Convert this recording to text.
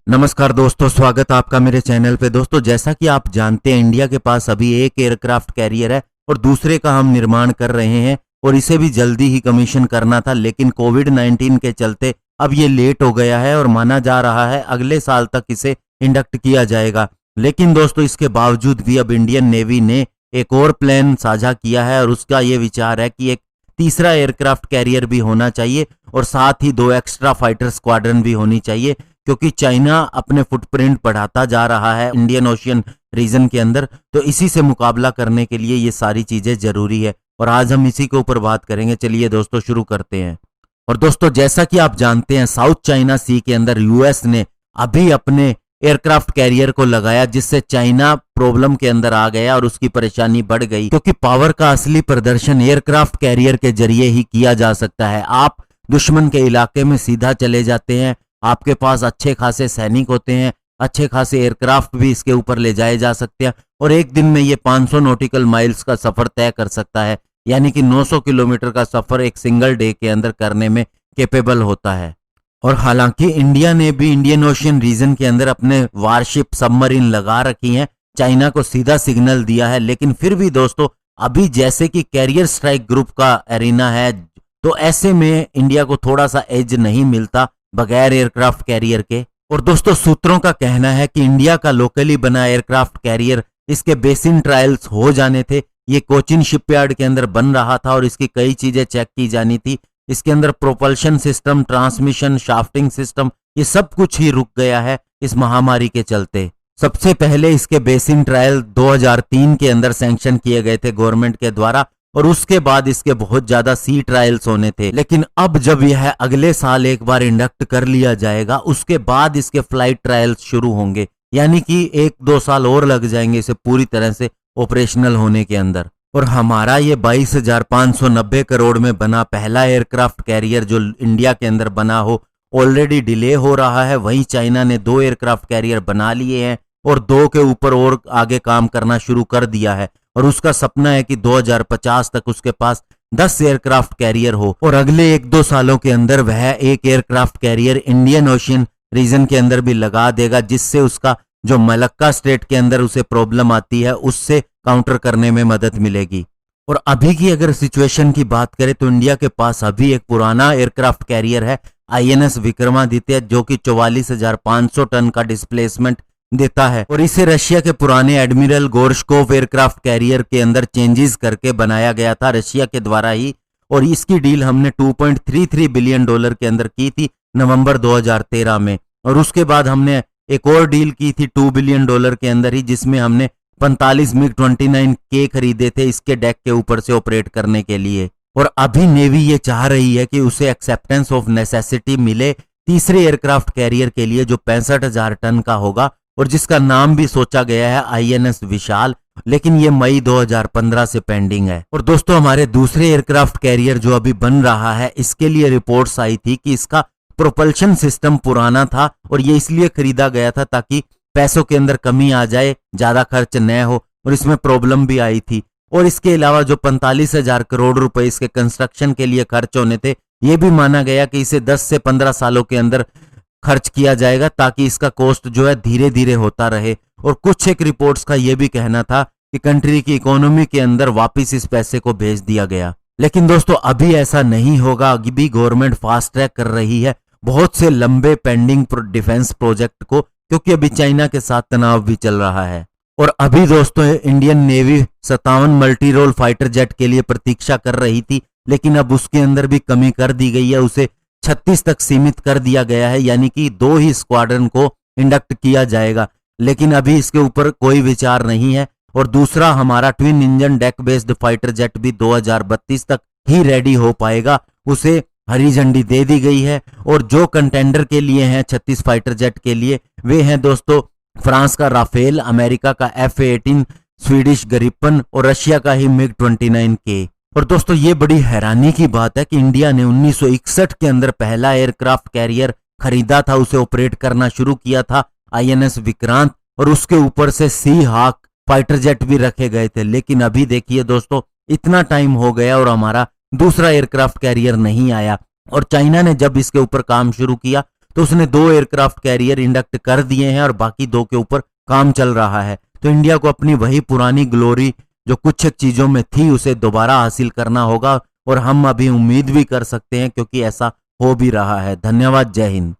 नमस्कार दोस्तों, स्वागत आपका मेरे चैनल पे। दोस्तों, जैसा कि आप जानते हैं, इंडिया के पास अभी एक एयरक्राफ्ट कैरियर है और दूसरे का हम निर्माण कर रहे हैं और इसे भी जल्दी ही कमीशन करना था, लेकिन कोविड-19 के चलते अब ये लेट हो गया है और माना जा रहा है अगले साल तक इसे इंडक्ट किया जाएगा। लेकिन दोस्तों, इसके बावजूद भी अब इंडियन नेवी ने एक और प्लान साझा किया है और उसका ये विचार है कि एक तीसरा एयरक्राफ्ट कैरियर भी होना चाहिए और साथ ही 2 एक्स्ट्रा फाइटर स्क्वाड्रन भी होनी चाहिए, क्योंकि चाइना अपने फुटप्रिंट बढ़ाता जा रहा है इंडियन ओशियन रीजन के अंदर। तो इसी से मुकाबला करने के लिए ये सारी चीजें जरूरी है और आज हम इसी के ऊपर बात करेंगे। चलिए दोस्तों, शुरू करते हैं। और दोस्तों, जैसा कि आप जानते हैं, साउथ चाइना सी के अंदर यूएस ने अभी अपने एयरक्राफ्ट कैरियर को लगाया, जिससे चाइना प्रॉब्लम के अंदर आ गया और उसकी परेशानी बढ़ गई, क्योंकि पावर का असली प्रदर्शन एयरक्राफ्ट कैरियर के जरिए ही किया जा सकता है। आप दुश्मन के इलाके में सीधा चले जाते हैं, आपके पास अच्छे खासे सैनिक होते हैं, अच्छे खासे एयरक्राफ्ट भी इसके ऊपर ले जाए जा सकते हैं और एक दिन में ये 500 नॉटिकल माइल्स का सफर तय कर सकता है, यानी कि 900 किलोमीटर का सफर एक सिंगल डे के अंदर करने में कैपेबल होता है। और हालांकि इंडिया ने भी इंडियन ओशियन रीजन के अंदर अपने वारशिप सबमरीन लगा रखी हैं, चाइना को सीधा सिग्नल दिया है, लेकिन फिर भी दोस्तों, अभी जैसे कि कैरियर स्ट्राइक ग्रुप का एरिना है, तो ऐसे में इंडिया को थोड़ा सा एज नहीं मिलता बगैर एयरक्राफ्ट कैरियर के। और दोस्तों, सूत्रों का कहना है कि इंडिया का लोकली बना एयरक्राफ्ट कैरियर, इसके बेसिन ट्रायल्स हो जाने थे, ये कोचिन शिपयार्ड के अंदर बन रहा था और इसकी कई चीजें चेक की जानी थी। इसके अंदर प्रोपल्शन सिस्टम, ट्रांसमिशन, शाफ्टिंग सिस्टम, ये सब कुछ ही रुक गया है इस महामारी के चलते। सबसे पहले इसके बेसिन ट्रायल 2003 के अंदर सैंक्शन किए गए थे गवर्नमेंट के द्वारा और उसके बाद इसके बहुत ज्यादा सी ट्रायल्स होने थे। लेकिन अब जब यह अगले साल एक बार इंडक्ट कर लिया जाएगा, उसके बाद इसके फ्लाइट ट्रायल्स शुरू होंगे, यानी कि 1-2 साल और लग जाएंगे इसे पूरी तरह से ऑपरेशनल होने के अंदर। और हमारा ये 22,590 करोड़ में बना पहला एयरक्राफ्ट कैरियर जो इंडिया के अंदर बना हो, ऑलरेडी डिले हो रहा है। वहीं चाइना ने 2 एयरक्राफ्ट कैरियर बना लिए हैं और 2 के ऊपर और आगे काम करना शुरू कर दिया है और उसका सपना है कि 2050 तक उसके पास 10 एयरक्राफ्ट कैरियर हो और अगले 1-2 सालों के अंदर वह एक aircraft carrier Indian Ocean region के अंदर भी लगा देगा, जिससे उसका जो मलक्का स्टेट के अंदर उसे प्रॉब्लम आती है उससे काउंटर करने में मदद मिलेगी। और अभी की अगर सिचुएशन की बात करें तो इंडिया के पास अभी एक पुराना एयरक्राफ्ट कैरियर है INS विक्रमादित्य, जो कि 44,500 टन का डिस्प्लेसमेंट देता है और इसे रशिया के पुराने एडमिरल गोरशकोव एयरक्राफ्ट कैरियर के अंदर चेंजेस करके बनाया गया था रशिया के द्वारा ही। और इसकी डील हमने $2.33 बिलियन के अंदर की थी नवंबर 2013 में। और उसके बाद हमने एक और डील की थी $2 बिलियन के अंदर ही, जिसमें हमने 45 MiG-29K खरीदे थे इसके डेक के ऊपर से ऑपरेट करने के लिए। और अभी नेवी ये चाह रही है कि उसे एक्सेप्टेंस ऑफ नेसेसिटी मिले तीसरे एयरक्राफ्ट कैरियर के लिए, जो 65,000 टन का होगा और जिसका नाम भी सोचा गया है INS विशाल, लेकिन ये मई 2015 से पेंडिंग है। और दोस्तों, हमारे दूसरे एयरक्राफ्ट कैरियर जो अभी बन रहा है, इसके लिए रिपोर्ट्स आई थी कि इसका प्रोपल्शन सिस्टम पुराना था और ये इसलिए खरीदा गया था ताकि पैसों के अंदर कमी आ जाए, ज्यादा खर्च न हो, और इसमें प्रॉब्लम भी आई थी। और इसके अलावा जो 45,000 करोड़ रुपए इसके कंस्ट्रक्शन के लिए खर्च होने थे, ये भी माना गया कि इसे 10 से 15 सालों के अंदर खर्च किया जाएगा ताकि इसका कॉस्ट जो है धीरे धीरे होता रहे। और कुछ एक रिपोर्ट्स का यह भी कहना था कि कंट्री की इकोनॉमी के अंदर वापस इस पैसे को भेज दिया गया। लेकिन दोस्तों, अभी ऐसा नहीं होगा। अभी गवर्नमेंट फास्ट ट्रैक कर रही है बहुत से लंबे पेंडिंग डिफेंस प्रोजेक्ट को, क्योंकि अभी चाइना के साथ तनाव भी चल रहा है। और अभी दोस्तों, Indian Navy 57 multi role fighter jet के लिए प्रतीक्षा कर रही थी, लेकिन अब उसके अंदर भी कमी कर दी गई है, उसे 36 तक सीमित कर दिया गया है, यानी कि 2 ही स्क्वाड्रन को इंडक्ट किया जाएगा। लेकिन अभी इसके ऊपर कोई विचार नहीं है। और दूसरा, हमारा twin engine deck based fighter jet भी 2032 तक ही रेडी हो पाएगा, उसे हरी झंडी दे दी गई है। और जो कंटेंडर के लिए हैं 36 फाइटर जेट के लिए, वे हैं दोस्तों फ्रांस का राफेल, अमेरिका का F-18, स्वीडिश गरिप्पन और रशिया का ही MiG-29K। और दोस्तों, ये बड़ी हैरानी की बात है कि इंडिया ने 1961 के अंदर पहला एयरक्राफ्ट कैरियर खरीदा था, उसे ऑपरेट करना शुरू किया था INS विक्रांत, और उसके ऊपर से सी हाक फाइटर जेट भी रखे गए थे। लेकिन अभी देखिए दोस्तों, इतना टाइम हो गया और हमारा दूसरा एयरक्राफ्ट कैरियर नहीं आया। और चाइना ने जब इसके ऊपर काम शुरू किया तो उसने 2 एयरक्राफ्ट कैरियर इंडक्ट कर दिए हैं और बाकी 2 के ऊपर काम चल रहा है। तो इंडिया को अपनी वही पुरानी ग्लोरी जो कुछ एक चीजों में थी उसे दोबारा हासिल करना होगा, और हम अभी उम्मीद भी कर सकते हैं क्योंकि ऐसा हो भी रहा है। धन्यवाद। जय हिंद।